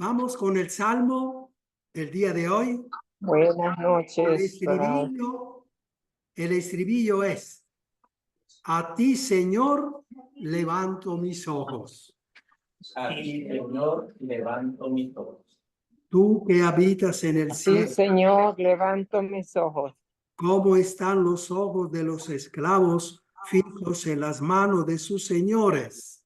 Vamos con el salmo del día de hoy. Buenas El noches. estribillo es: a ti, Señor, levanto mis ojos. A ti, Señor, levanto mis ojos. Tú que habitas en el Sí, cielo, Señor, levanto mis ojos. ¿cómo están los ojos de los esclavos fijos en las manos de sus señores?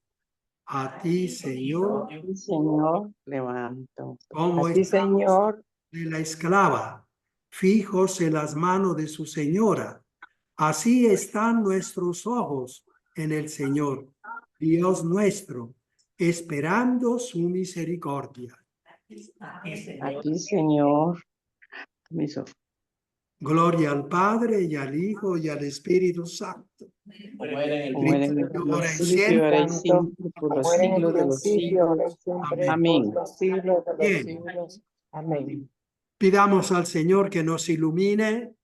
A ti, Señor, Sí, Señor, levanto. ¿cómo A ti, están los Señor, de la esclava fijos en las manos de su señora? Así están nuestros ojos en el Señor, Dios nuestro, esperando su misericordia. a ti, Señor, mis ojos. Gloria al Padre, y al Hijo, y al Espíritu Santo. Como era en el Como era en el Ahora y principio, ahora y siempre, siempre, por los como era en el siglos de los principio, siglos. amén. Amén. Por los siglos de los Bien. siglos. Amén. Pidamos al Señor que nos ilumine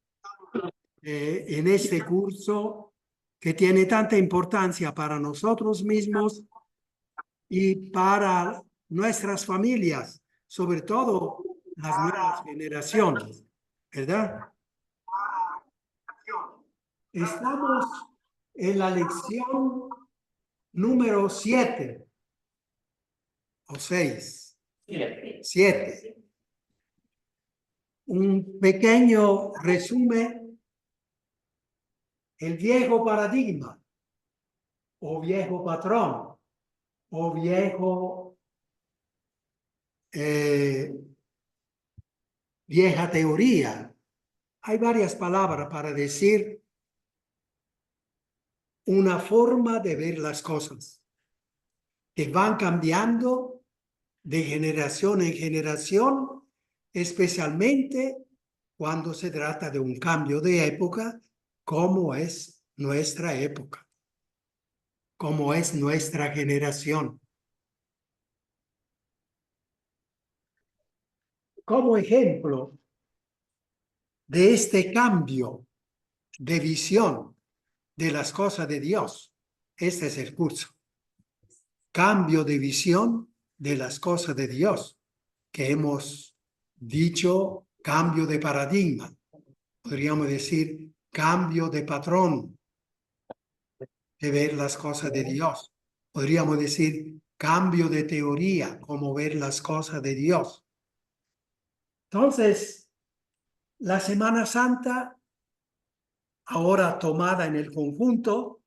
en este curso que tiene tanta importancia para nosotros mismos y para nuestras familias, sobre todo las nuevas generaciones, ¿verdad? Estamos en la lección número 7 o 6. 7. Un pequeño resumen: el viejo paradigma o viejo patrón o vieja teoría. Hay varias palabras para decir una forma de ver las cosas que van cambiando de generación en generación, especialmente cuando se trata de un cambio de época, como es nuestra época, como es nuestra generación. Como ejemplo de este cambio de visión de las cosas de Dios, este es el curso. Cambio de visión de las cosas de Dios, que hemos dicho cambio de paradigma. Podríamos decir cambio de patrón de ver las cosas de Dios. Podríamos decir cambio de teoría, como ver las cosas de Dios. Entonces, la Semana Santa, ahora tomada en el conjunto,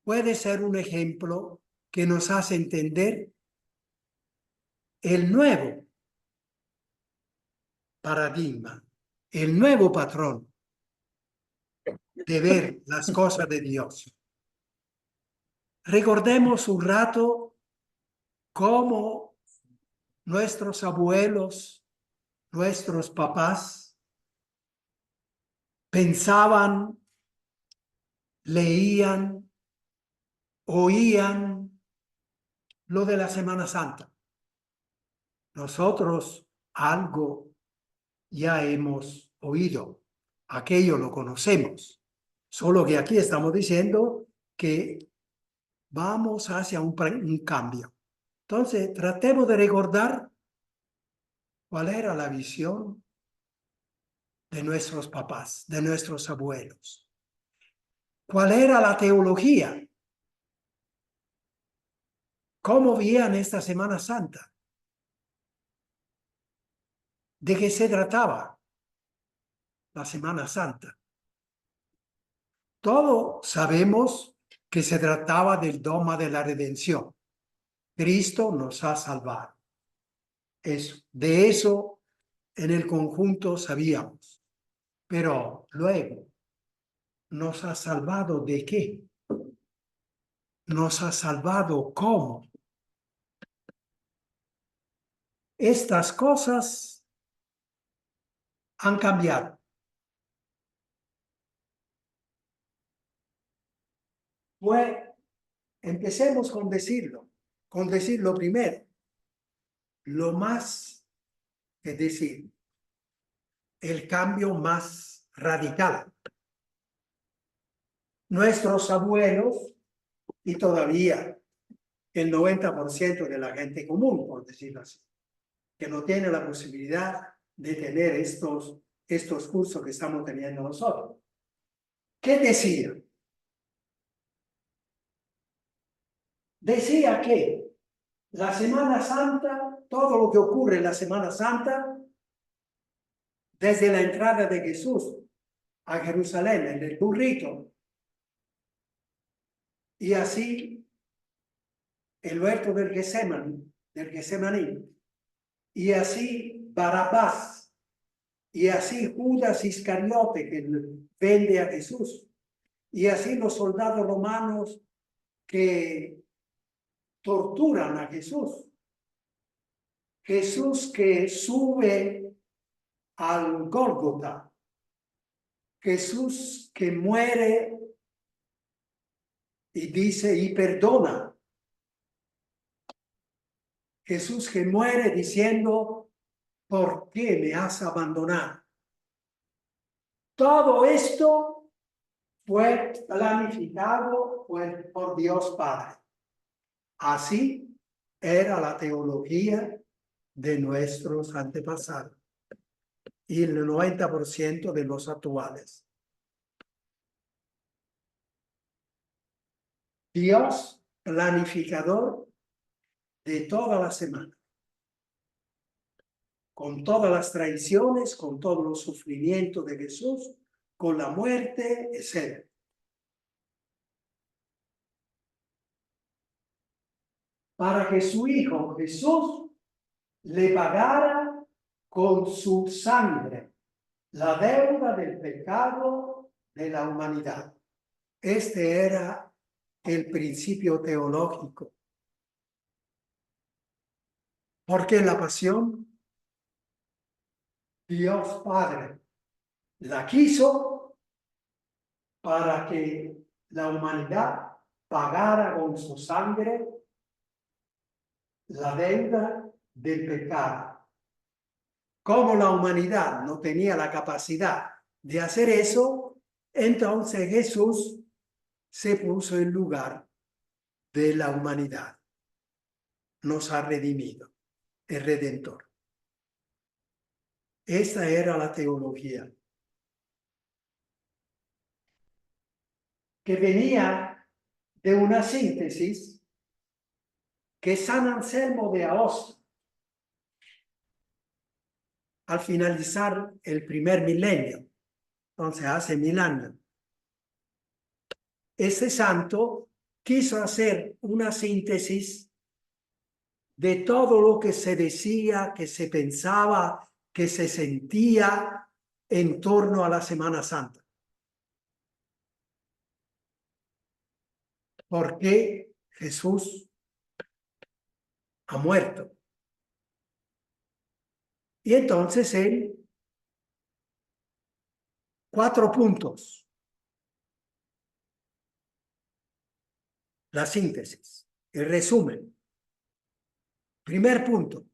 puede ser un ejemplo que nos hace entender el nuevo paradigma, el nuevo patrón de ver las cosas de Dios. Recordemos un rato cómo nuestros abuelos, nuestros papás pensaban, leían, oían lo de la Semana Santa. Nosotros algo ya hemos oído, aquello lo conocemos, solo que aquí estamos diciendo que vamos hacia un cambio. Entonces, tratemos de recordar cuál era la visión de nuestros papás, de nuestros abuelos. ¿Cuál era la teología? ¿Cómo veían esta Semana Santa? ¿De qué se trataba la Semana Santa? Todos sabemos que se trataba del dogma de la redención. Cristo nos ha salvado. De eso en el conjunto sabíamos. Pero luego, ¿nos ha salvado de qué? ¿Nos ha salvado cómo? Estas cosas han cambiado. Pues empecemos con decirlo primero. Lo más, es decir, el cambio más radical. Nuestros abuelos, y todavía el 90% de la gente común, por decirlo así, que no tiene la posibilidad de tener estos cursos que estamos teniendo nosotros. ¿Qué decía? Decía que la Semana Santa, todo lo que ocurre en la Semana Santa, desde la entrada de Jesús a Jerusalén en el burrito, y así el huerto del Getsemaní, y así Barrabás, y así Judas Iscariote que vende a Jesús, y así los soldados romanos que torturan a Jesús. Jesús que sube al Gólgota, Jesús que muere y dice y perdona. Jesús que muere diciendo, ¿por qué me has abandonado? Todo esto fue planificado por Dios Padre. Así era la teología de nuestros antepasados y el 90% de los actuales. Dios planificador de toda la semana, con todas las traiciones, con todos los sufrimientos de Jesús, con la muerte, etc. Para que su Hijo Jesús le pagara con su sangre la deuda del pecado de la humanidad. Este era el principio teológico. Porque la pasión, Dios Padre la quiso para que la humanidad pagara con su sangre la deuda del pecado. Como la humanidad no tenía la capacidad de hacer eso, entonces Jesús se puso en lugar de la humanidad. Nos ha redimido, el Redentor. Esta era la teología. Que venía de una síntesis que San Anselmo de Aosta, al finalizar el primer milenio, entonces hace 1000 años, este santo quiso hacer una síntesis de todo lo que se decía, que se pensaba, que se sentía en torno a la Semana Santa. ¿Por qué Jesús ha muerto? Y entonces él, 4 puntos. La síntesis, el resumen. Primer punto.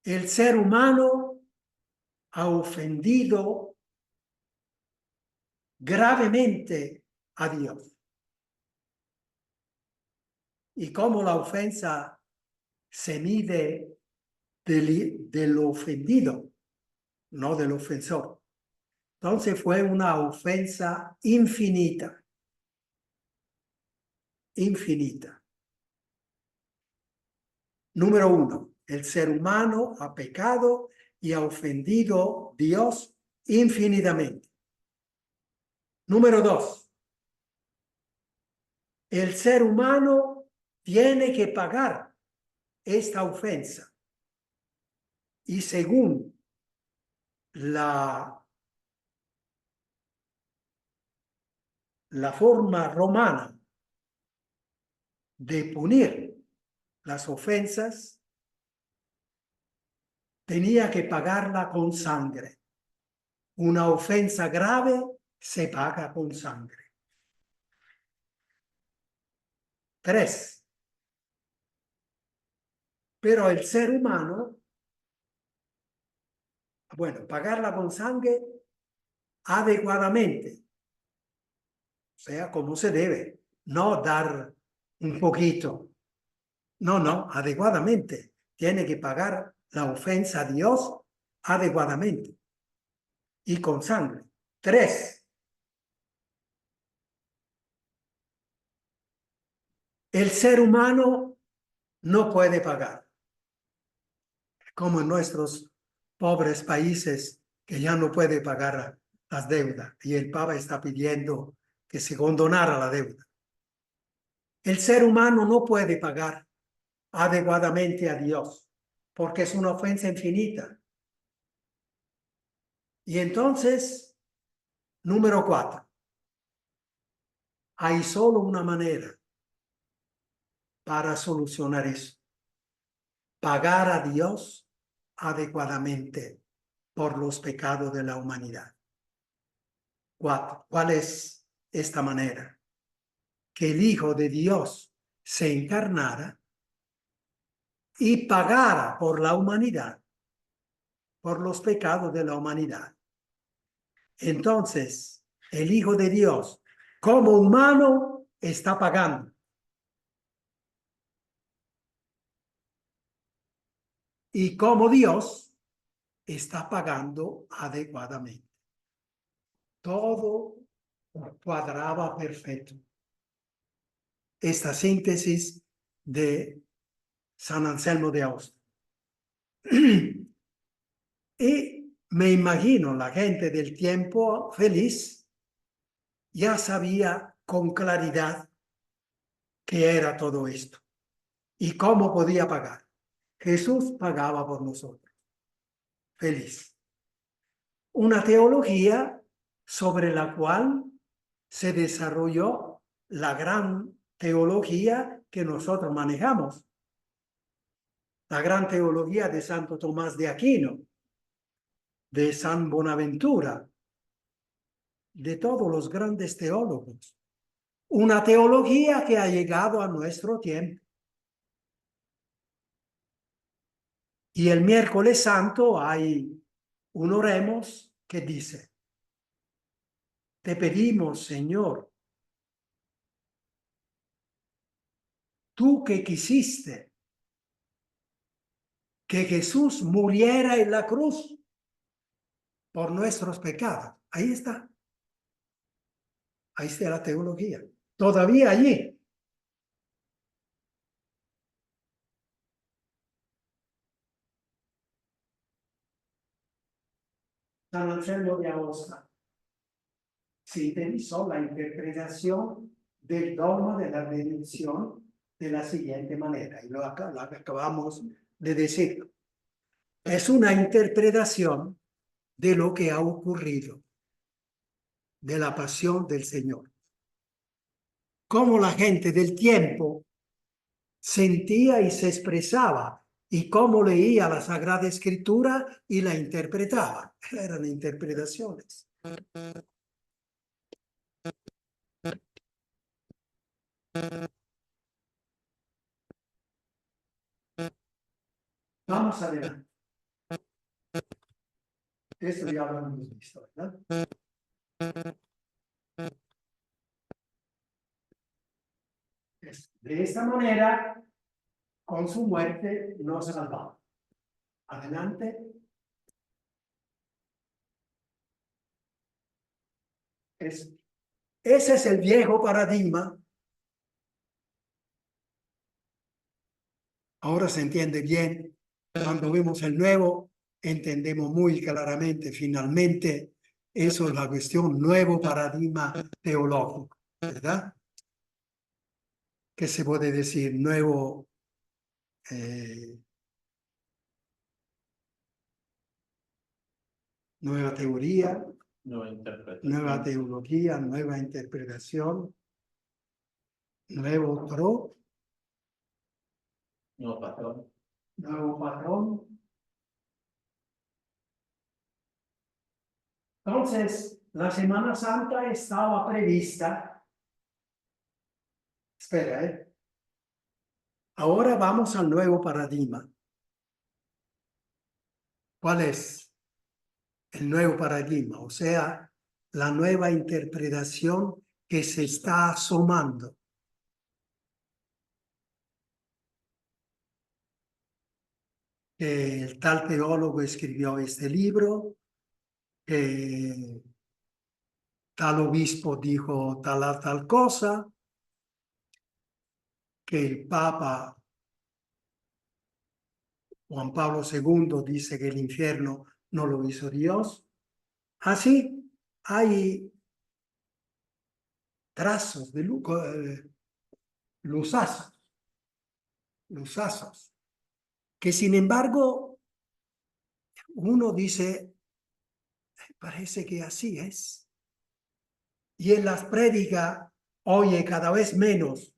El ser humano ha ofendido gravemente a Dios. Y cómo la ofensa se mide del ofendido, no del ofensor. Entonces fue una ofensa infinita. Infinita. Número 1, el ser humano ha pecado y ha ofendido a Dios infinitamente. Número 2, el ser humano tiene que pagar esta ofensa. Y según la forma romana de punir las ofensas, tenía que pagarla con sangre. Una ofensa grave se paga con sangre. 3. Pero el ser humano, bueno, pagarla con sangre adecuadamente, o sea, como se debe, no dar un poquito, no, adecuadamente, tiene que pagar la ofensa a Dios adecuadamente y con sangre. 3. El ser humano no puede pagar, como en nuestros pobres países que ya no puede pagar las deudas y el Papa está pidiendo que se condonara la deuda. El ser humano no puede pagar adecuadamente a Dios porque es una ofensa infinita. Y entonces, número 4, hay solo una manera para solucionar eso: pagar a Dios adecuadamente por los pecados de la humanidad. 4. ¿Cuál es esta manera? Que el Hijo de Dios se encarnara y pagara por la humanidad, por los pecados de la humanidad. Entonces, el Hijo de Dios, como humano, está pagando. Y como Dios, está pagando adecuadamente. Todo cuadraba perfecto. Esta síntesis de San Anselmo de Austria. Y me imagino la gente del tiempo feliz ya sabía con claridad qué era todo esto y cómo podía pagar. Jesús pagaba por nosotros. Feliz. Una teología sobre la cual se desarrolló la gran teología que nosotros manejamos. La gran teología de Santo Tomás de Aquino, de San Bonaventura, de todos los grandes teólogos. Una teología que ha llegado a nuestro tiempo. Y el miércoles santo hay un oremos que dice: te pedimos, Señor, tú que quisiste que Jesús muriera en la cruz por nuestros pecados. Ahí está. Ahí está la teología. Todavía allí. San Anselmo de Aosta sintetizó la interpretación del dogma de la redención de la siguiente manera, y lo acabamos de decir. Es una interpretación de lo que ha ocurrido, de la pasión del Señor. Cómo la gente del tiempo sentía y se expresaba, y cómo leía la Sagrada Escritura y la interpretaba. Eran interpretaciones. Vamos adelante. Esto ya lo hemos visto, ¿verdad? De esta manera, con su muerte, nos salvamos. Adelante. Ese es el viejo paradigma. Ahora se entiende bien. Cuando vemos el nuevo, entendemos muy claramente, finalmente, eso es la cuestión, nuevo paradigma teológico, ¿verdad? ¿Qué se puede decir? Nueva teoría, nueva teología, nueva interpretación, nuevo patrón. Entonces, la Semana Santa estaba prevista. Espera, Ahora vamos al nuevo paradigma. ¿Cuál es el nuevo paradigma? O sea, la nueva interpretación que se está asomando. que el tal teólogo escribió este libro, que tal obispo dijo tal cosa, que el Papa Juan Pablo II dice que el infierno no lo hizo Dios. Así hay trazos de luzazos, que sin embargo uno dice, parece que así es. Y en las prédicas oye cada vez menos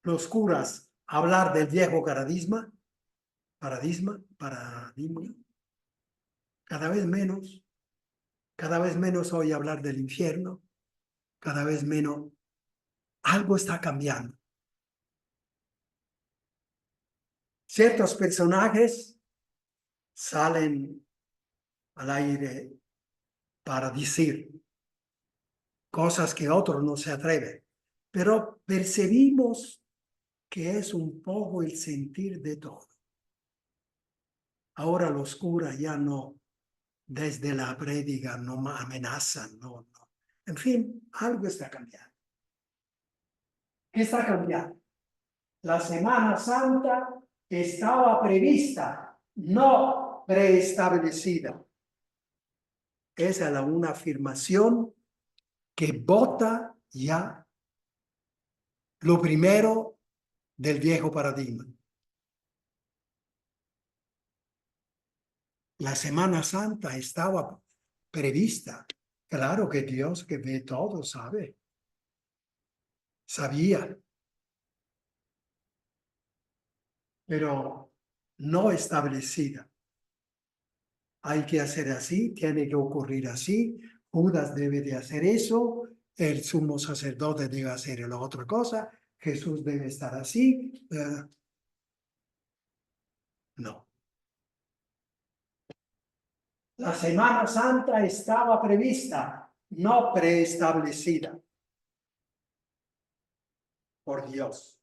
los curas hablar del viejo paradigma, cada vez menos oye hablar del infierno, cada vez menos. Algo está cambiando. Ciertos personajes salen al aire para decir cosas que otros no se atreven, pero percibimos que es un poco el sentir de todo. Ahora los curas ya no, desde la prédica, no amenazan, no. En fin, algo está cambiando. ¿Qué está cambiando? La Semana Santa estaba prevista, no preestablecida. Esa es una afirmación que bota ya lo primero del viejo paradigma. La Semana Santa estaba prevista. Claro que Dios que ve todo sabía, pero no establecida. Hay que hacer así, tiene que ocurrir así, Judas debe de hacer eso, el sumo sacerdote debe hacer la otra cosa, Jesús debe estar así. No. La Semana Santa estaba prevista, no preestablecida por Dios.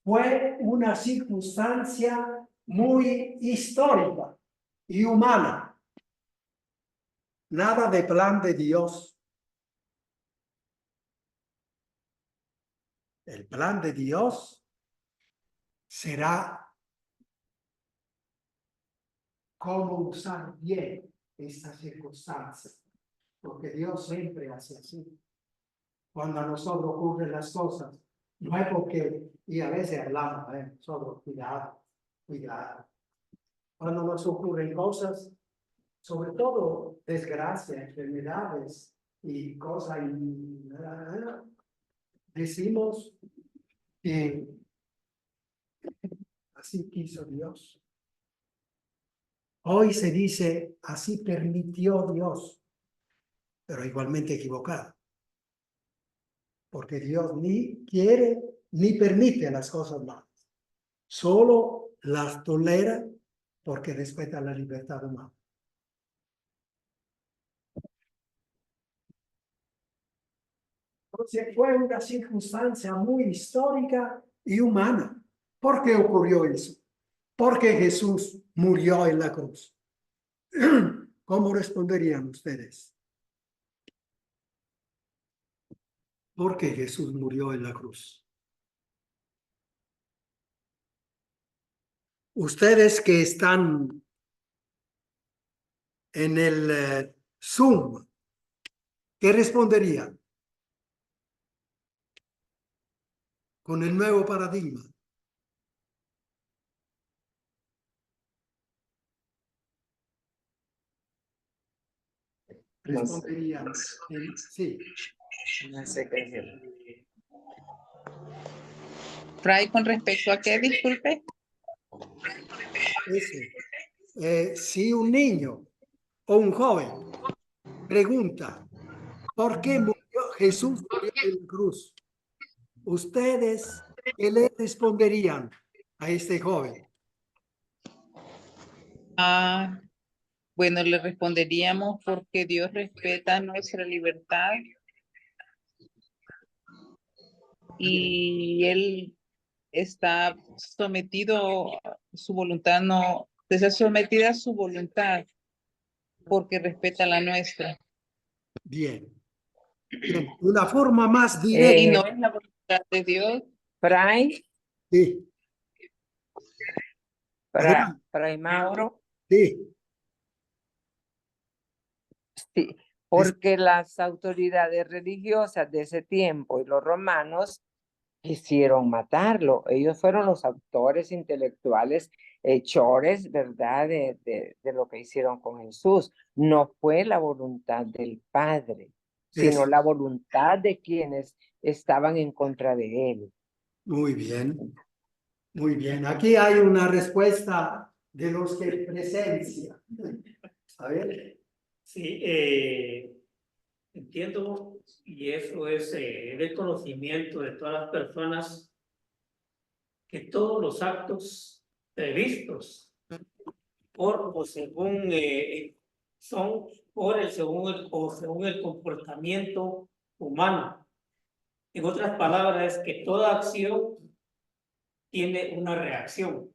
Fue una circunstancia muy histórica y humana. Nada de plan de Dios. El plan de Dios será cómo usar bien esta circunstancia, porque Dios siempre hace así. Cuando a nosotros ocurren las cosas, no es porque, y a veces hablamos, nosotros, cuidado. Cuando nos ocurren cosas, sobre todo desgracias, enfermedades y cosas, decimos que así quiso Dios. Hoy se dice, así permitió Dios, pero igualmente equivocado. Porque Dios ni quiere ni permite las cosas malas. Solo las tolera porque respeta la libertad humana. Entonces fue una circunstancia muy histórica y humana. ¿Por qué ocurrió eso? Porque Jesús murió en la cruz. ¿Cómo responderían ustedes? ¿Por qué Jesús murió en la cruz? Ustedes que están en el Zoom, ¿qué responderían? Con el nuevo paradigma. Responderían, sí. No sé qué decir. Fray, ¿con respecto a qué? Disculpe. Si un niño o un joven pregunta, ¿por qué Jesús murió en la cruz? ¿Ustedes qué le responderían a este joven? Bueno, le responderíamos porque Dios respeta nuestra libertad y Él está sometido, su voluntad no, está sometida a su voluntad porque respeta la nuestra. Bien. Bien. Una forma más Y directa. no es la voluntad de Dios. Fray, Sí, adelante. Fray Mauro, Sí, sí, porque las autoridades religiosas de ese tiempo y los romanos quisieron matarlo. Ellos fueron los autores intelectuales, hechores, ¿verdad?, de lo que hicieron con Jesús. No fue la voluntad del Padre, sino eso. la voluntad de quienes estaban en contra de él. Muy bien. Muy bien. Aquí hay una respuesta de los que presencian. A ver. Sí, entiendo, y eso es el conocimiento de todas las personas, que todos los actos previstos por o según son por el según el comportamiento humano. En otras palabras, es que toda acción tiene una reacción.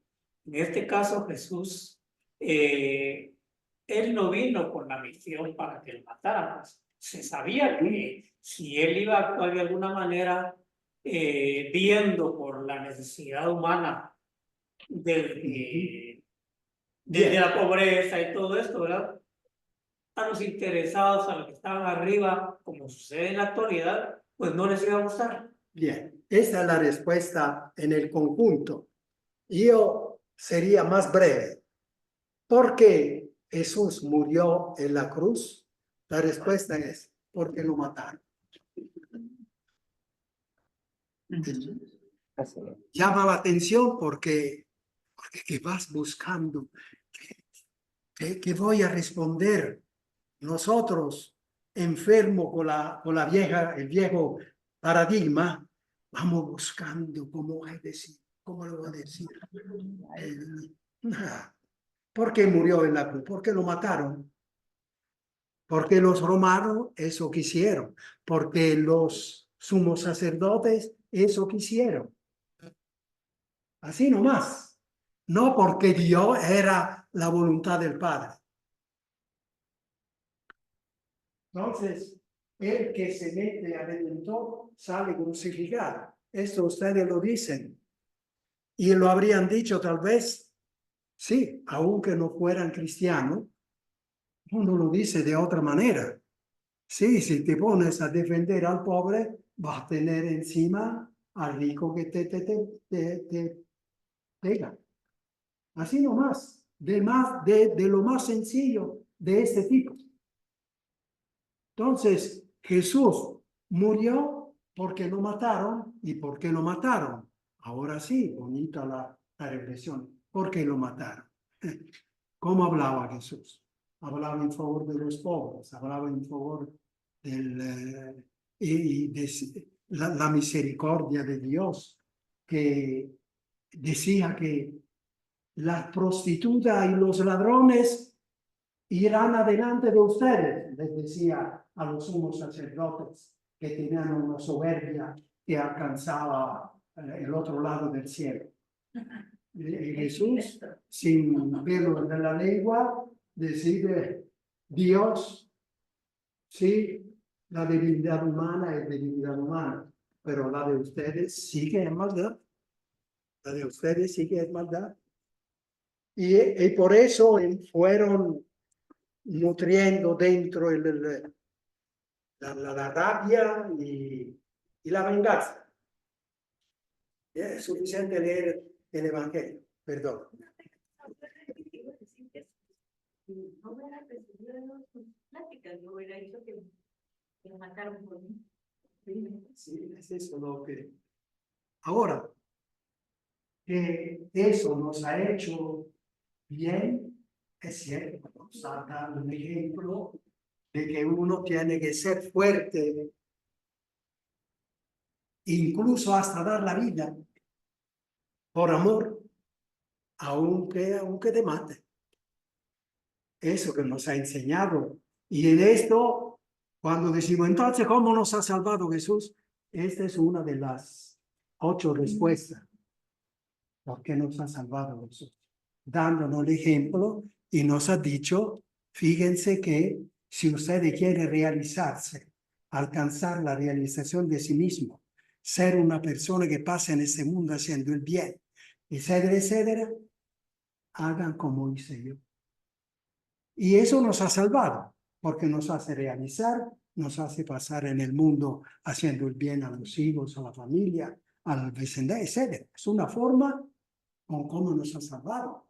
En este caso, Jesús, él no vino con la misión para que lo mataran. Se sabía que si él iba a actuar de alguna manera, viendo por la necesidad humana desde la pobreza y todo esto, ¿verdad? A los interesados, a los que estaban arriba, como sucede en la actualidad, pues no les iba a gustar. Bien, esa es la respuesta en el conjunto. Yo sería más breve. ¿Por qué Jesús murió en la cruz? La respuesta es porque lo mataron. Así es. Llama la atención porque que vas buscando, que voy a responder. Nosotros, enfermo con el viejo paradigma, vamos buscando cómo decir, cómo lo voy a decir. ¿Por qué murió en la cruz? ¿Por qué lo mataron? Porque los romanos eso quisieron, porque los sumos sacerdotes eso quisieron. Así nomás. No porque Dios era la voluntad del Padre. Entonces, el que se mete a Redentor sale crucificado. Esto ustedes lo dicen. Y lo habrían dicho tal vez, sí, aunque no fueran cristianos, uno lo dice de otra manera. Sí, si te pones a defender al pobre, vas a tener encima al rico que te pega. Así nomás, de lo más sencillo de este tipo. Entonces, Jesús murió porque lo mataron. ¿Y por qué lo mataron? Ahora sí, bonita la reflexión. ¿Por qué lo mataron? ¿Cómo hablaba Jesús? Hablaba en favor de los pobres, hablaba en favor de la misericordia de Dios, que decía que las prostitutas y los ladrones irán adelante de ustedes, les decía a los sumos sacerdotes que tenían una soberbia que alcanzaba el otro lado del cielo. Jesús, sin pelo de la lengua, decide Dios, sí, la divinidad humana es divinidad humana, pero la de ustedes sí que es maldad. La de ustedes sí que es maldad. Y por eso fueron nutriendo dentro la rabia y la venganza. Es suficiente leer el Evangelio, perdón. No hubiera recibido sus pláticas, yo hubiera dicho que lo mataron por mí. Sí, es eso lo que... Ahora, que eso nos ha hecho bien, es cierto, nos ha dado un ejemplo de que uno tiene que ser fuerte, incluso hasta dar la vida por amor, aunque te mate. Eso que nos ha enseñado. Y en esto, cuando decimos, entonces, ¿cómo nos ha salvado Jesús? Esta es una de las 8 respuestas. porque nos ha salvado Jesús, dándonos el ejemplo y nos ha dicho, fíjense que si ustedes quieren realizarse, alcanzar la realización de sí mismo, ser una persona que pasa en este mundo haciendo el bien, etcétera, etcétera, hagan como hice yo. Y eso nos ha salvado, porque nos hace realizar, nos hace pasar en el mundo haciendo el bien a los hijos, a la familia, al vecindario, etcétera. Es una forma con cómo nos ha salvado.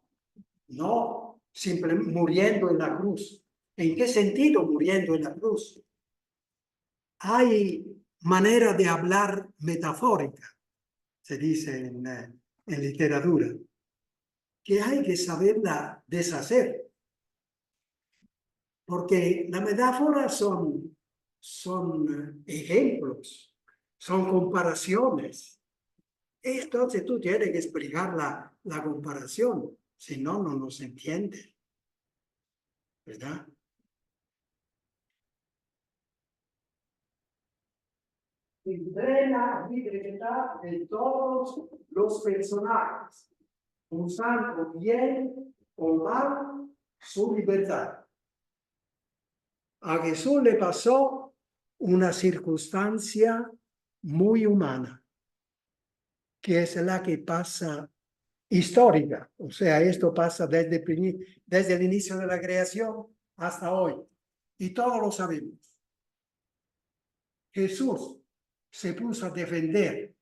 No simplemente muriendo en la cruz. ¿En qué sentido muriendo en la cruz? Hay manera de hablar metafórica, se dice en literatura, que hay que saberla deshacer. Porque las metáforas son ejemplos, son comparaciones. Entonces tú tienes que explicar la comparación, si no, no nos entiende. ¿Verdad? Entrena libertad de todos los personajes, usando bien o mal su libertad. A Jesús le pasó una circunstancia muy humana, que es la que pasa histórica. O sea, esto pasa desde el inicio de la creación hasta hoy. Y todos lo sabemos. Jesús se puso a defender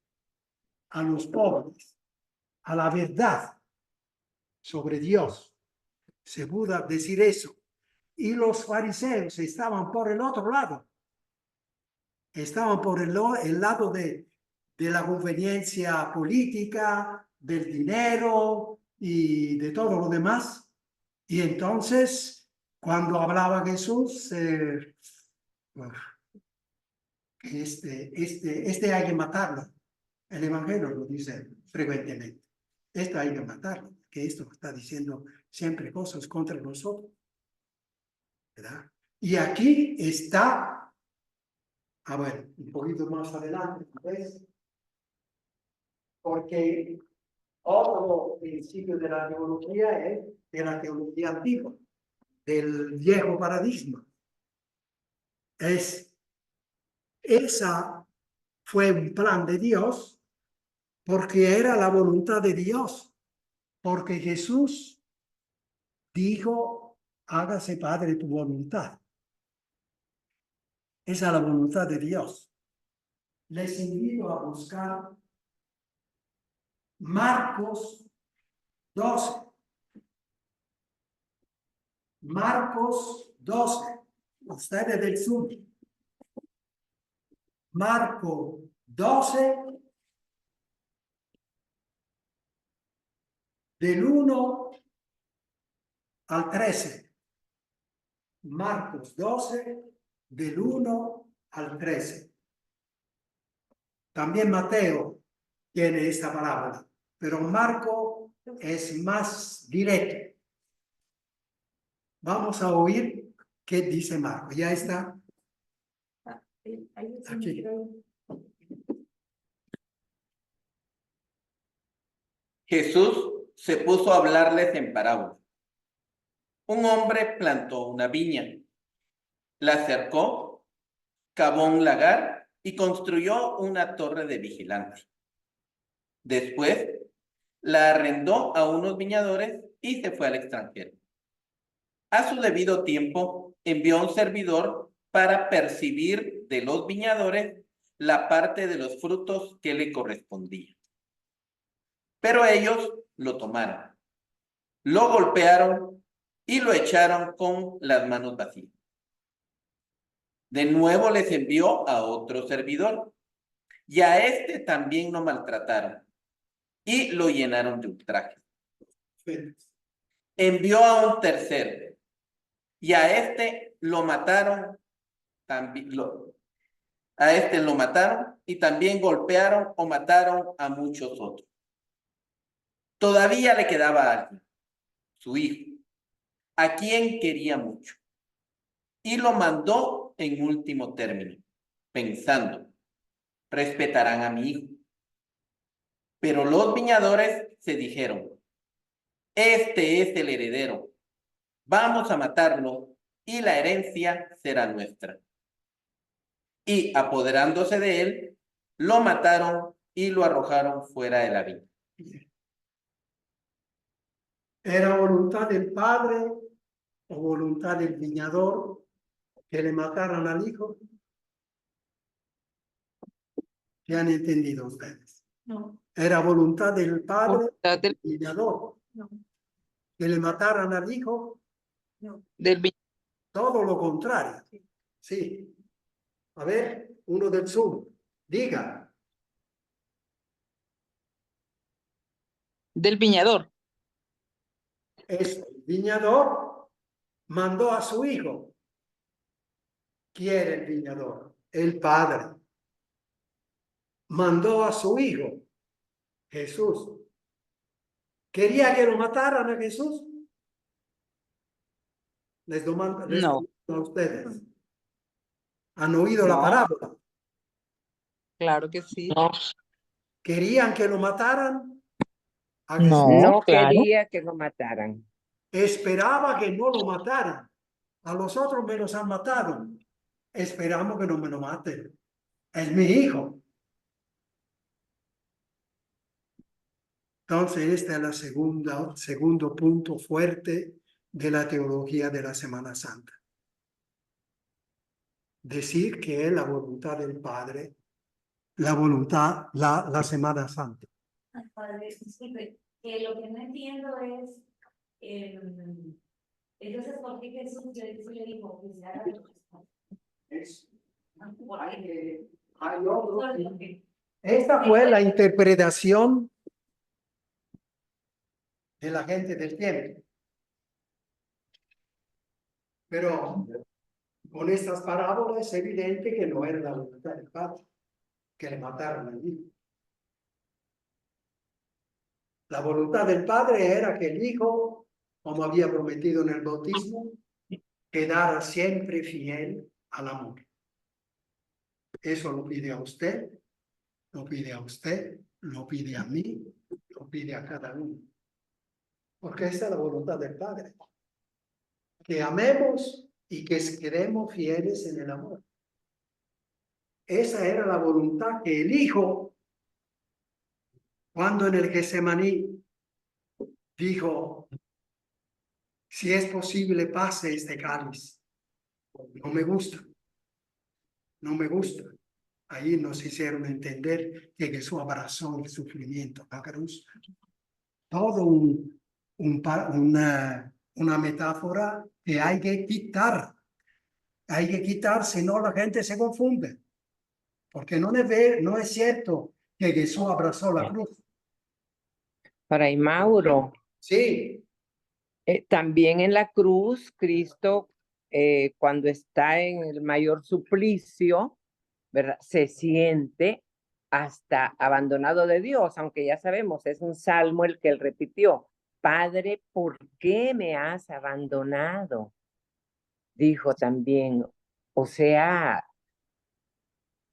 a los pobres, a la verdad sobre Dios. Se pudo decir eso. Y los fariseos estaban por el otro lado. Estaban por el lado de la conveniencia política, del dinero y de todo lo demás. Y entonces, cuando hablaba Jesús, este hay que matarlo. El Evangelio lo dice frecuentemente. Esto hay que matarlo, que esto está diciendo siempre cosas contra nosotros. ¿Verdad? Y aquí está, bueno, un poquito más adelante, ¿ves? Porque otro principio de la teología es de la teología antigua, del viejo paradigma. Esa fue un plan de Dios porque era la voluntad de Dios, porque Jesús dijo, hágase Padre tu voluntad. Esa es la voluntad de Dios. Les invito a buscar Marcos 12. Marcos 12. Ustedes del sur. Marcos 12, del 1 al 13. Marcos 12, del 1 al 13. También Mateo tiene esta parábola, pero Marco es más directo. Vamos a oír qué dice Marco. Ya está. Aquí. Jesús se puso a hablarles en parábola. Un hombre plantó una viña, la cercó, cavó un lagar y construyó una torre de vigilancia. Después la arrendó a unos viñadores y se fue al extranjero. A su debido tiempo envió a un servidor para percibir de los viñadores la parte de los frutos que le correspondía. Pero ellos lo tomaron, lo golpearon y lo echaron con las manos vacías. De nuevo les envió a otro servidor, y a este también lo maltrataron y lo llenaron de ultrajes. Envió a un tercero, y a este lo mataron, y también golpearon o mataron a muchos otros. Todavía le quedaba alguien, su hijo, a quien quería mucho, y lo mandó en último término, pensando, respetarán a mi hijo. Pero los viñadores se dijeron, este es el heredero, vamos a matarlo y la herencia será nuestra. Y apoderándose de él, lo mataron y lo arrojaron fuera de la viña. ¿Era voluntad del padre o voluntad del viñador que le mataran al hijo? ¿Qué han entendido ustedes? No, ¿Era voluntad del padre Voluntad del viñador no, que le mataran al hijo? no. del, vi- Todo lo contrario. Sí. A ver, uno del sur, diga. del viñador. El viñador mandó a su hijo. ¿Quién era el viñador? El padre. Mandó a su hijo, Jesús. ¿Quería que lo mataran a Jesús? Les No. a ustedes. ¿Han oído la No. parábola? Claro que sí. ¿Querían que lo mataran a Jesús? No No, claro. quería que lo mataran. Esperaba que no lo mataran. A los otros me los han matado. Esperamos que no me lo maten. Es mi hijo. Entonces, este es el segundo punto fuerte de la teología de la Semana Santa. Decir que es la voluntad del Padre, la voluntad, la Semana Santa. Padre, disculpe, que lo que no entiendo es, entonces, ¿por qué Jesús le dijo que se haga lo que Esta fue la interpretación de la gente del tiempo. Pero con estas parábolas es evidente que no era la voluntad del Padre, que le mataron al hijo. La voluntad del Padre era que el Hijo, como había prometido en el bautismo, quedara siempre fiel al amor. Eso lo pide a usted, lo pide a usted, lo pide a mí, lo pide a cada uno. Porque esa es la voluntad del Padre. Que amemos y que quedemos fieles en el amor. Esa era la voluntad que el Hijo, cuando en el Getsemaní dijo, si es posible, pase este cáliz. No me gusta. No me gusta. Ahí nos hicieron entender que Jesús abrazó el sufrimiento, la cruz. Todo una metáfora que hay que quitar. Hay que quitar, si no la gente se confunde. Porque no es cierto que Jesús abrazó la cruz. Fray Mauro, Sí, también en la cruz, Cristo, cuando está en el mayor suplicio, ¿verdad? Se siente hasta abandonado de Dios, aunque ya sabemos, es un salmo el que él repitió. Padre, ¿por qué me has abandonado? Dijo también, o sea,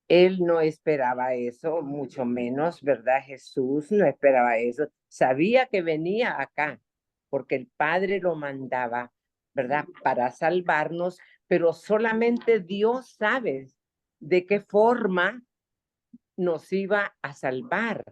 él no esperaba eso, mucho menos, ¿verdad? Jesús no esperaba eso. Sabía que venía acá, porque el Padre lo mandaba, ¿verdad? Para salvarnos, pero solamente Dios sabe de qué forma nos iba a salvar,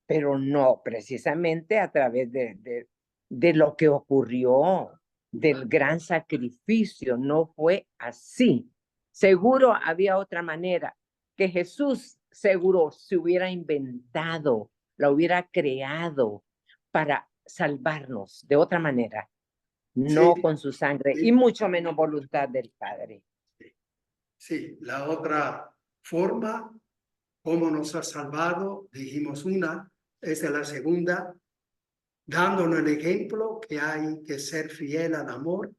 pero no precisamente a través de lo que ocurrió, del gran sacrificio, no fue así. Seguro había otra manera, que Jesús seguro se hubiera inventado, la hubiera creado para salvarnos de otra manera, no sí, con su sangre sí. y mucho menos voluntad del Padre. Sí, la otra forma, cómo nos ha salvado, dijimos una, esta es la segunda, dándonos el ejemplo que hay que ser fiel al amor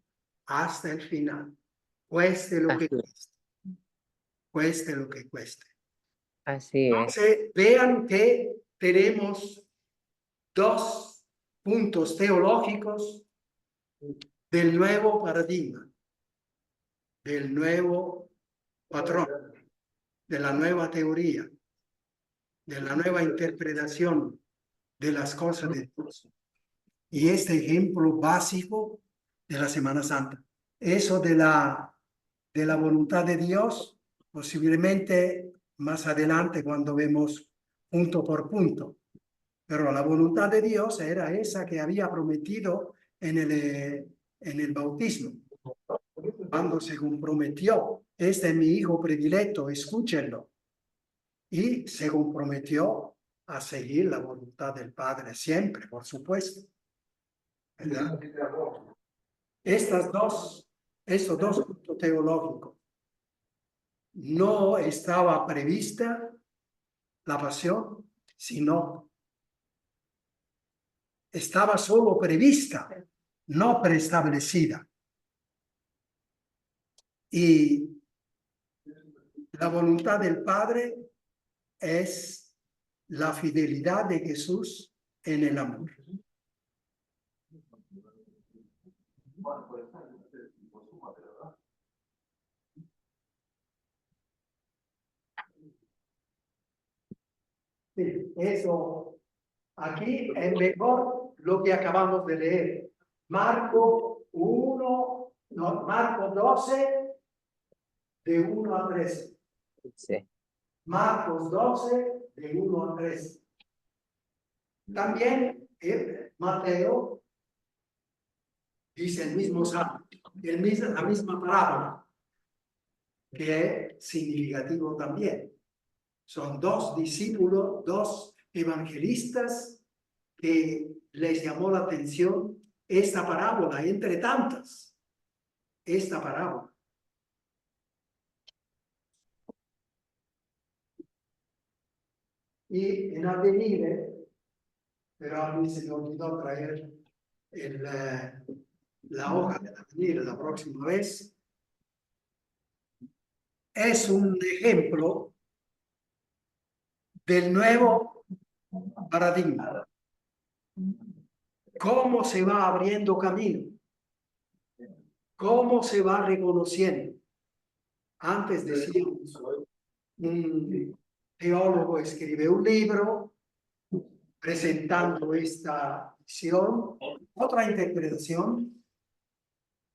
hasta el final, cueste lo que Así es. cueste, cueste lo que cueste. Así es. Entonces, vean que tenemos dos puntos teológicos del nuevo paradigma, del nuevo patrón, de la nueva teoría, de la nueva interpretación de las cosas de Dios. Y este ejemplo básico de la Semana Santa. Eso de la voluntad de Dios, posiblemente más adelante cuando vemos punto por punto. Pero la voluntad de Dios era esa que había prometido en el bautismo. Cuando se comprometió, este es mi hijo predilecto, escúchenlo. Y se comprometió a seguir la voluntad del Padre siempre, por supuesto. ¿Verdad? Estos dos puntos teológicos. No estaba prevista la pasión, sino estaba solo prevista, no preestablecida. Y la voluntad del Padre es la fidelidad de Jesús en el amor. Sí, eso aquí es mejor lo que acabamos de leer. Marcos 12, de 1 a 13. Sí. Marcos 12, de 1 a 13. También Mateo dice el mismo salmo, la misma parábola, que es significativo también. Son dos discípulos, dos evangelistas que les llamó la atención esta parábola, entre tantas, esta parábola. Y en Avenir, pero a mí se me olvidó traer la hoja de Avenir la próxima vez, es un ejemplo del nuevo paradigma. Cómo se va abriendo camino, cómo se va reconociendo. Antes decíamos, un teólogo escribe un libro presentando esta visión, otra interpretación,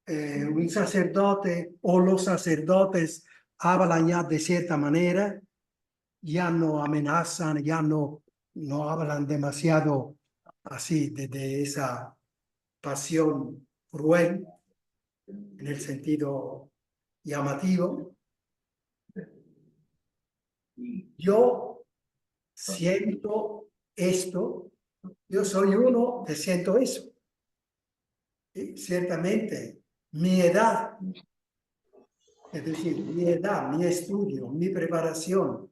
un sacerdote o los sacerdotes hablan ya de cierta manera, ya no amenazan, ya no hablan demasiado así de esa pasión cruel en el sentido llamativo. Yo siento esto, yo soy uno que siento eso. Y ciertamente mi edad, es decir, mi edad, mi estudio, mi preparación,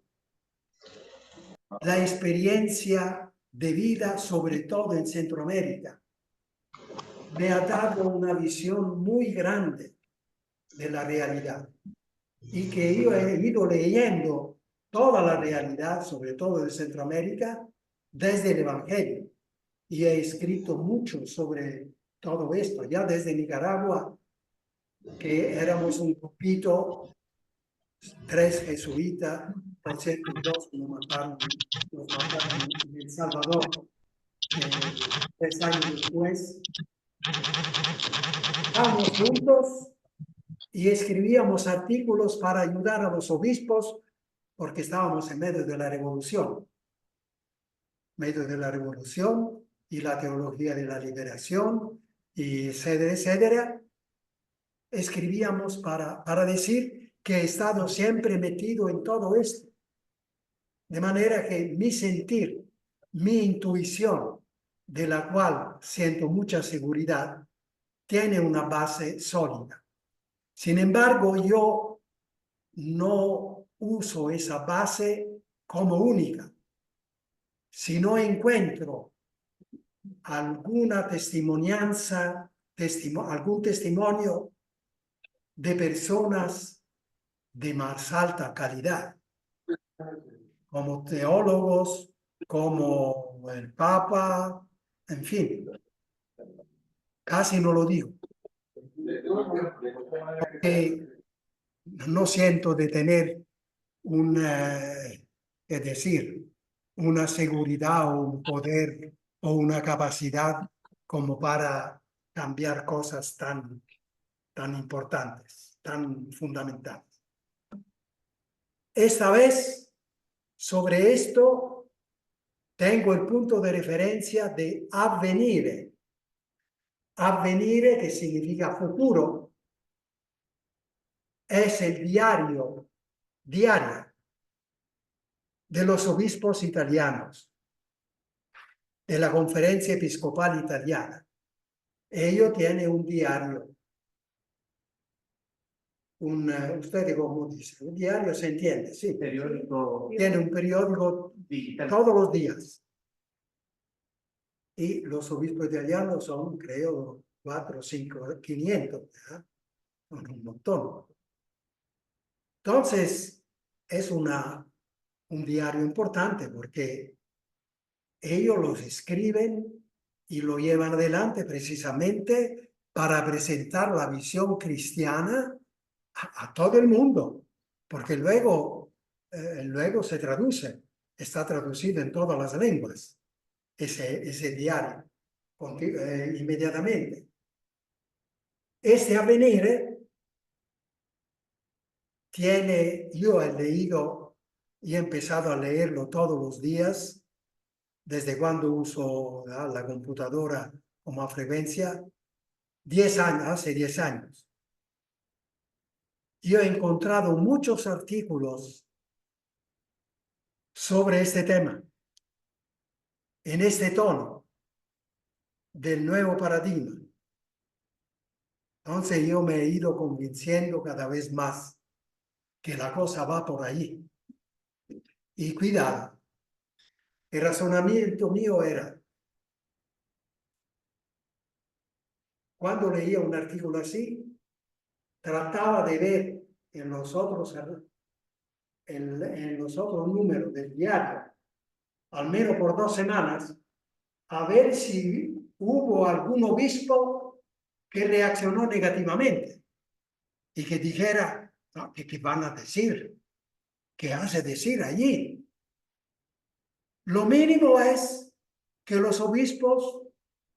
la experiencia de vida, sobre todo en Centroamérica, me ha dado una visión muy grande de la realidad y que yo he ido leyendo toda la realidad, sobre todo de Centroamérica, desde el Evangelio, y he escrito mucho sobre todo esto, ya desde Nicaragua, que éramos un grupito, 3 jesuitas, por cierto, 2 nos mataron en El Salvador, 3 años después. Estábamos juntos y escribíamos artículos para ayudar a los obispos porque estábamos en medio de la revolución. Y la teología de la liberación, y etcétera, etcétera. Escribíamos para decir que he estado siempre metido en todo esto. De manera que mi sentir, mi intuición, de la cual siento mucha seguridad, tiene una base sólida. Sin embargo, yo no uso esa base como única. Si no encuentro alguna testimonianza, algún testimonio de personas de más alta calidad, como teólogos, como el Papa, en fin, casi no lo digo. Porque no siento de tener es decir, una seguridad o un poder o una capacidad como para cambiar cosas tan importantes, tan fundamentales. Esta vez, sobre esto, tengo el punto de referencia de Avvenire. Avvenire, que significa futuro, es el diario de los obispos italianos, de la Conferencia Episcopal Italiana. Ellos tienen un diario. ¿Usted cómo dice? Un diario, ¿se entiende? Sí. Periódico Tiene un periódico digital. todos los días. Y los obispos italianos son, creo, 4, 5, 500, ¿verdad? Son un montón. Entonces, es un diario importante porque ellos los escriben y lo llevan adelante precisamente para presentar la visión cristiana a todo el mundo, porque luego se traduce, está traducido en todas las lenguas, ese diario, inmediatamente. Este Avvenire yo he leído y he empezado a leerlo todos los días, desde cuando uso la computadora como frecuencia, 10 años, hace 10 años. Yo he encontrado muchos artículos sobre este tema, en este tono del nuevo paradigma. Entonces yo me he ido convenciendo cada vez más que la cosa va por ahí. Y cuidado, el razonamiento mío era, cuando leía un artículo así, trataba de ver en los otros números del diario, al menos por 2 semanas, a ver si hubo algún obispo que reaccionó negativamente y que dijera, no, ¿qué van a decir? ¿Qué hace decir allí? Lo mínimo es que los obispos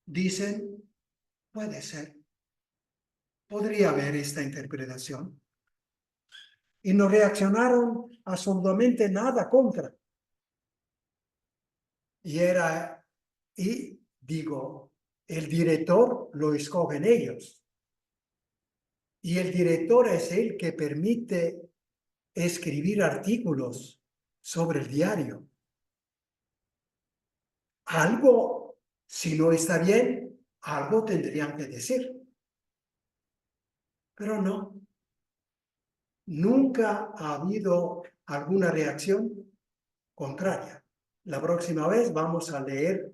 dicen, puede ser, podría haber esta interpretación. Y no reaccionaron absolutamente nada contra. Y digo, el director lo escogen ellos. Y el director es el que permite escribir artículos sobre el diario. Algo, si no está bien, algo tendrían que decir. Pero no. Nunca ha habido alguna reacción contraria. La próxima vez vamos a leer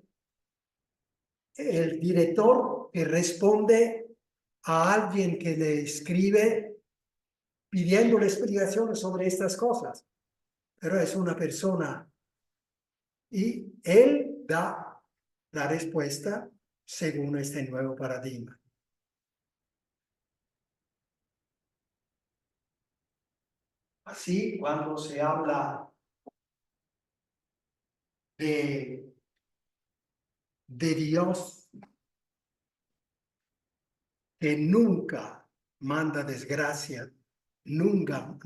el director que responde a alguien que le escribe pidiéndole explicaciones sobre estas cosas. Pero es una persona y él da la respuesta según este nuevo paradigma. Así, cuando se habla de Dios, que nunca manda desgracia, nunca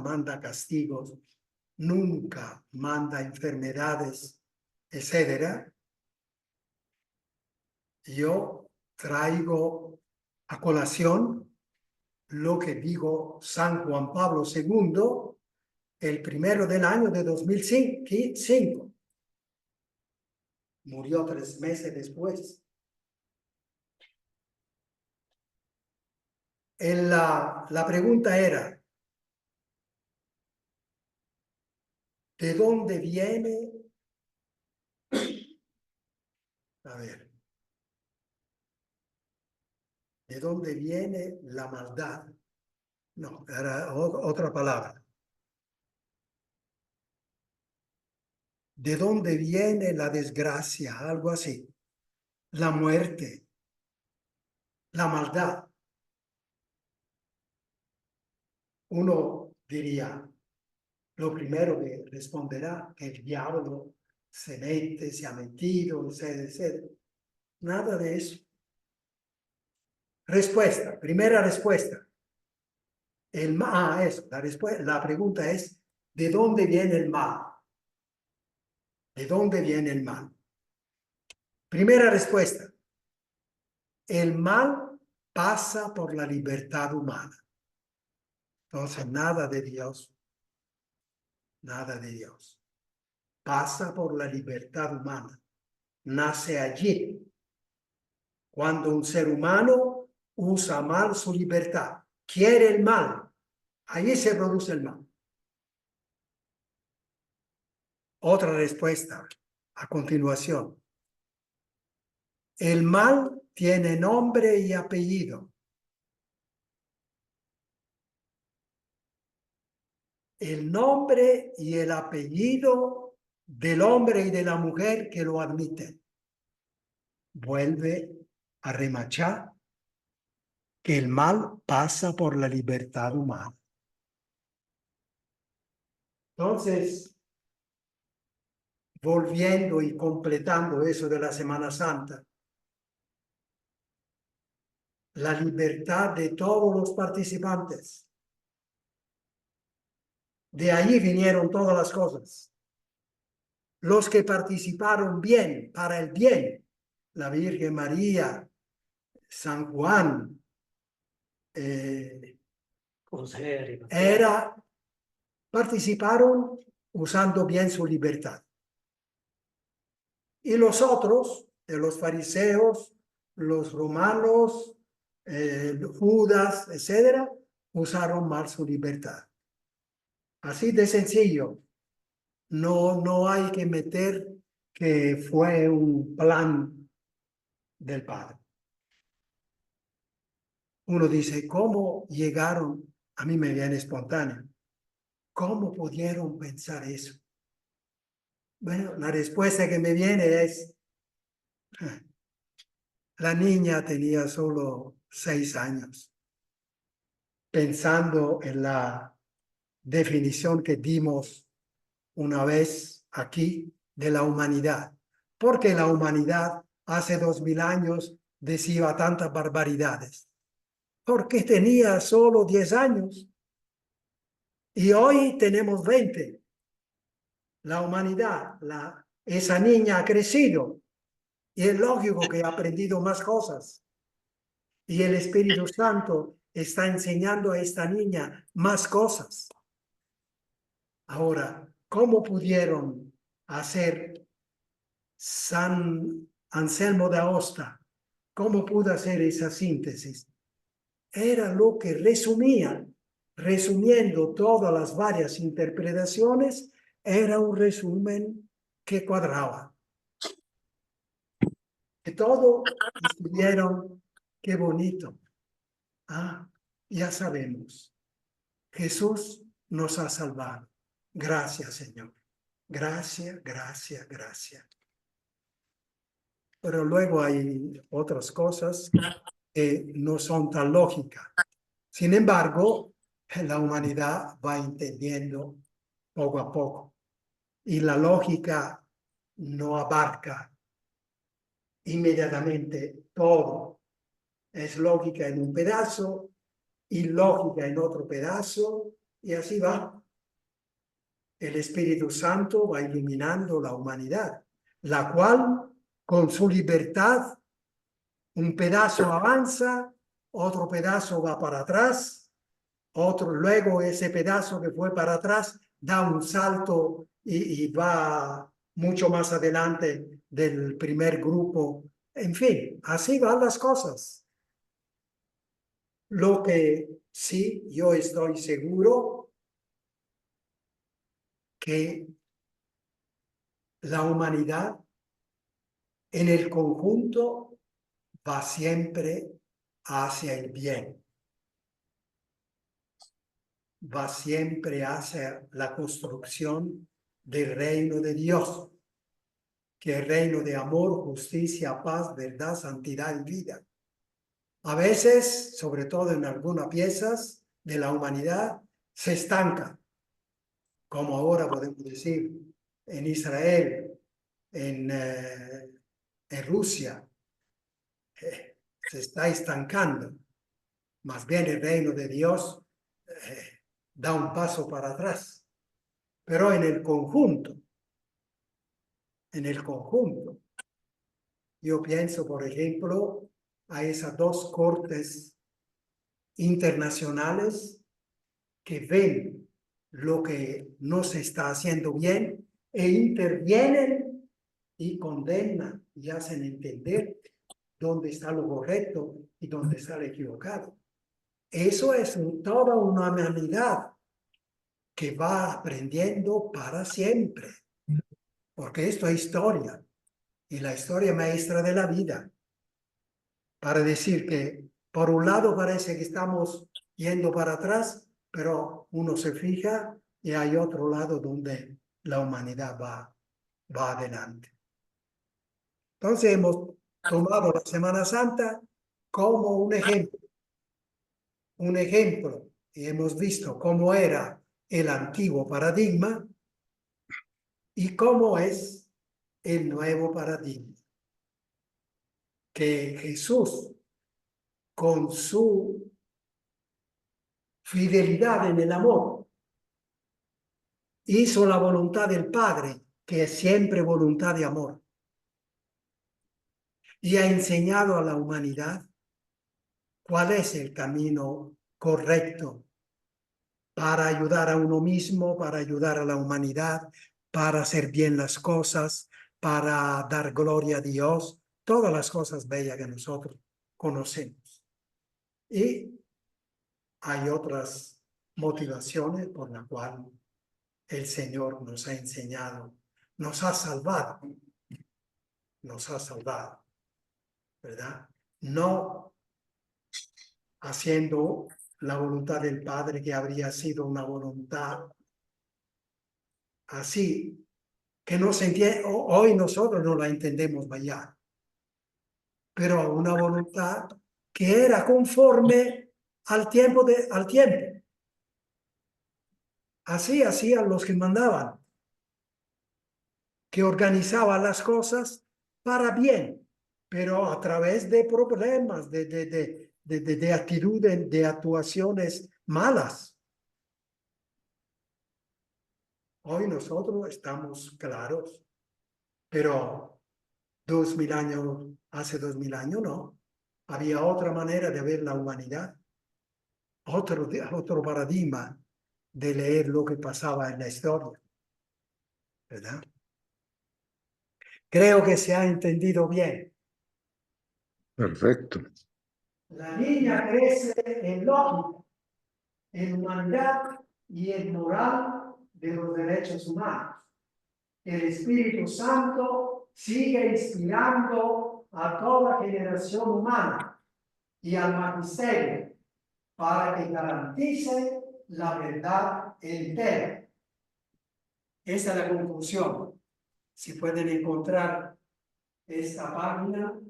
manda castigos, nunca manda enfermedades, etc. Yo traigo a colación lo que dijo San Juan Pablo II el 1 del año de 2005. Murió 3 meses después. La pregunta era, ¿de dónde viene? A ver, ¿de dónde viene la maldad? No, era otra palabra. ¿De dónde viene la desgracia? Algo así. La muerte, la maldad. Uno diría, lo primero que responderá, que el diablo se mete, se ha metido, etcétera, etcétera. Nada de eso. Respuesta, primera respuesta. Eso, la pregunta es, ¿de dónde viene el mal? ¿De dónde viene el mal? Primera respuesta. El mal pasa por la libertad humana. Entonces, nada de Dios. Nada de Dios. Pasa por la libertad humana. Nace allí. Cuando un ser humano usa mal su libertad, quiere el mal, ahí se produce el mal. Otra respuesta a continuación. El mal tiene nombre y apellido. El nombre y el apellido del hombre y de la mujer que lo admiten. Vuelve a remachar que el mal pasa por la libertad humana. Entonces, volviendo y completando eso de la Semana Santa, la libertad de todos los participantes. De allí vinieron todas las cosas. Los que participaron bien, para el bien, la Virgen María, San Juan, participaron usando bien su libertad. Y los otros, de los fariseos, los romanos, Judas, etcétera, usaron mal su libertad. Así de sencillo. No hay que meter que fue un plan del Padre. Uno dice, ¿cómo llegaron? A mí me viene espontáneo. ¿Cómo pudieron pensar eso? Bueno, la respuesta que me viene es, la niña tenía solo 6 años. Pensando en la definición que dimos una vez aquí de la humanidad. Porque la humanidad hace 2000 años decía tantas barbaridades. Porque tenía solo 10 años. Y hoy tenemos 20. La humanidad, esa niña ha crecido. Y es lógico que ha aprendido más cosas. Y el Espíritu Santo está enseñando a esta niña más cosas. Ahora, ¿cómo pudieron hacer San Anselmo de Aosta? ¿Cómo pudo hacer esa síntesis? Era lo que resumían, resumiendo todas las varias interpretaciones, era un resumen que cuadraba. Que todo estuvieron, qué bonito. Ya sabemos, Jesús nos ha salvado. Gracias, Señor. Gracias, gracias, gracias. Pero luego hay otras cosas que no son tan lógicas. Sin embargo, la humanidad va entendiendo poco a poco. Y la lógica no abarca inmediatamente todo. Es lógica en un pedazo, ilógica en otro pedazo, y así va. El Espíritu Santo va iluminando la humanidad, la cual, con su libertad, un pedazo avanza, otro pedazo va para atrás, luego ese pedazo que fue para atrás da un salto y va mucho más adelante del primer grupo. En fin, así van las cosas. Lo que sí, yo estoy seguro que la humanidad en el conjunto va siempre hacia el bien. Va siempre hacia la construcción del reino de Dios, que es reino de amor, justicia, paz, verdad, santidad y vida. A veces, sobre todo en algunas piezas de la humanidad, se estanca, como ahora podemos decir en Israel, en Rusia se está estancando. Más bien el reino de Dios da un paso para atrás. Pero en el conjunto, yo pienso, por ejemplo, a esas dos cortes internacionales que ven lo que no se está haciendo bien e intervienen y condenan y hacen entender dónde está lo correcto y dónde está lo equivocado. Eso es toda una humanidad que va aprendiendo para siempre, porque esto es historia y la historia maestra de la vida. Para decir que por un lado parece que estamos yendo para atrás, pero uno se fija y hay otro lado donde la humanidad va adelante. Entonces hemos tomado la Semana Santa como un ejemplo, y hemos visto cómo era el antiguo paradigma y cómo es el nuevo paradigma. Que Jesús, con su fidelidad en el amor, hizo la voluntad del Padre, que es siempre voluntad de amor, y ha enseñado a la humanidad cuál es el camino correcto para ayudar a uno mismo, para ayudar a la humanidad, para hacer bien las cosas, para dar gloria a Dios, todas las cosas bellas que nosotros conocemos. Y hay otras motivaciones por las cuales el Señor nos ha enseñado, nos ha salvado, ¿verdad? No haciendo la voluntad del Padre, que habría sido una voluntad así, que no se entiende, hoy nosotros no la entendemos vaya, pero una voluntad que era conforme al tiempo. Así hacían los que mandaban, que organizaban las cosas para bien, pero a través de problemas, de actitudes, de actuaciones malas. Hoy nosotros estamos claros, pero hace 2000 años no. Había otra manera de ver la humanidad, otro paradigma de leer lo que pasaba en la historia, ¿verdad? Creo que se ha entendido bien. Perfecto. La niña crece en lógica, en humanidad y en moral de los derechos humanos. El Espíritu Santo sigue inspirando a toda generación humana y al magisterio para que garantice la verdad entera. Esa es la conclusión. Si pueden encontrar esta página,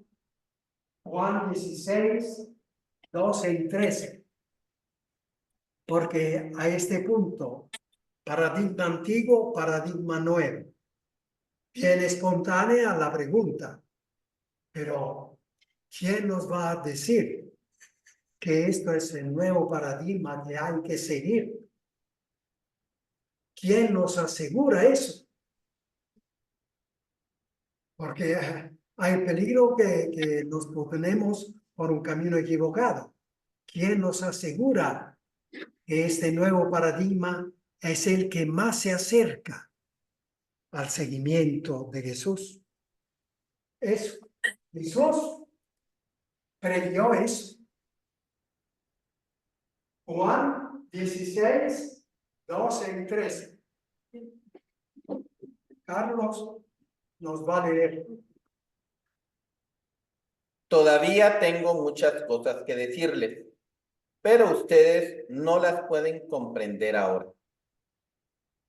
Juan 16, 12 y 13. Porque a este punto, paradigma antiguo, paradigma nuevo. Viene espontánea la pregunta, pero ¿quién nos va a decir que esto es el nuevo paradigma que hay que seguir? ¿Quién nos asegura eso? Porque hay peligro que nos proponemos por un camino equivocado. ¿Quién nos asegura que este nuevo paradigma es el que más se acerca al seguimiento de Jesús? Jesús previó eso. Juan 16, 12 y 13. Carlos nos va a leer. Todavía tengo muchas cosas que decirles, pero ustedes no las pueden comprender ahora.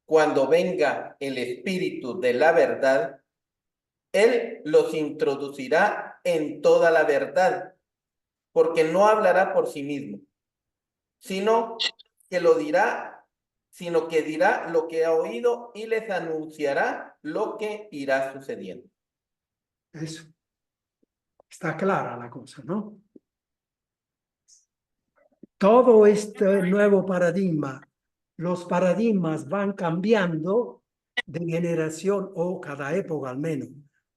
Cuando venga el Espíritu de la verdad, Él los introducirá en toda la verdad, porque no hablará por sí mismo, sino que lo dirá sino que dirá lo que ha oído y les anunciará lo que irá sucediendo. Eso. Está clara la cosa, ¿no? Todo este nuevo paradigma, los paradigmas van cambiando de generación o cada época al menos,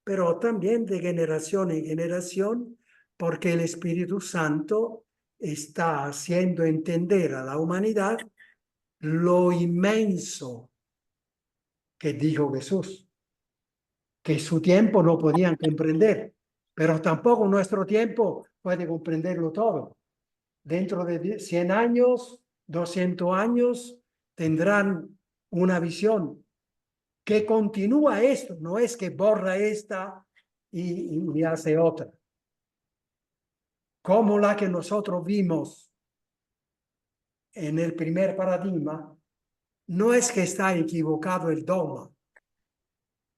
pero también de generación en generación, porque el Espíritu Santo está haciendo entender a la humanidad lo inmenso que dijo Jesús, que su tiempo no podían comprender, pero tampoco nuestro tiempo puede comprenderlo todo. Dentro de 100 años, 200 años, tendrán una visión que continúa esto, no es que borra esta y hace otra. Como la que nosotros vimos en el primer paradigma, no es que está equivocado el dogma,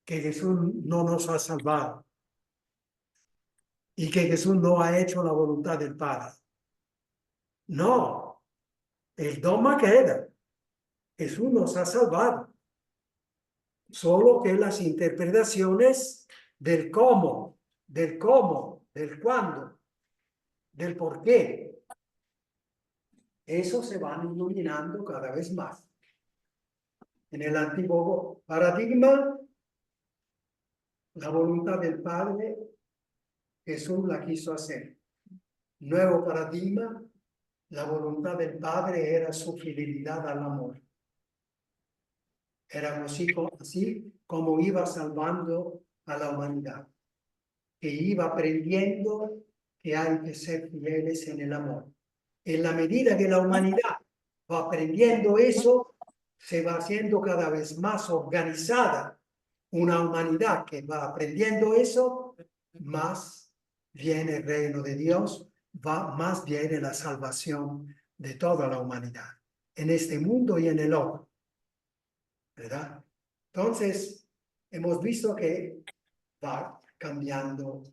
que Jesús no nos ha salvado y que Jesús no ha hecho la voluntad del Padre. No, el dogma queda. Jesús nos ha salvado. Solo que las interpretaciones del cómo, del cuándo, del por qué, eso se van iluminando cada vez más. En el antiguo paradigma, la voluntad del Padre, Jesús la quiso hacer. Nuevo paradigma, la voluntad del Padre era su fidelidad al amor. Era así como iba salvando a la humanidad, que iba aprendiendo que hay que ser fieles en el amor. En la medida que la humanidad va aprendiendo eso, se va haciendo cada vez más organizada. Una humanidad que va aprendiendo eso, más viene el reino de Dios, más viene la salvación de toda la humanidad, en este mundo y en el otro. ¿Verdad? Entonces, hemos visto que va cambiando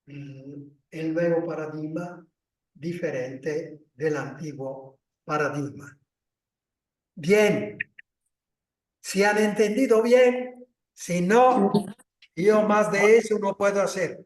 el nuevo paradigma diferente del antiguo paradigma. Bien, si han entendido bien, si no, yo más de eso no puedo hacer.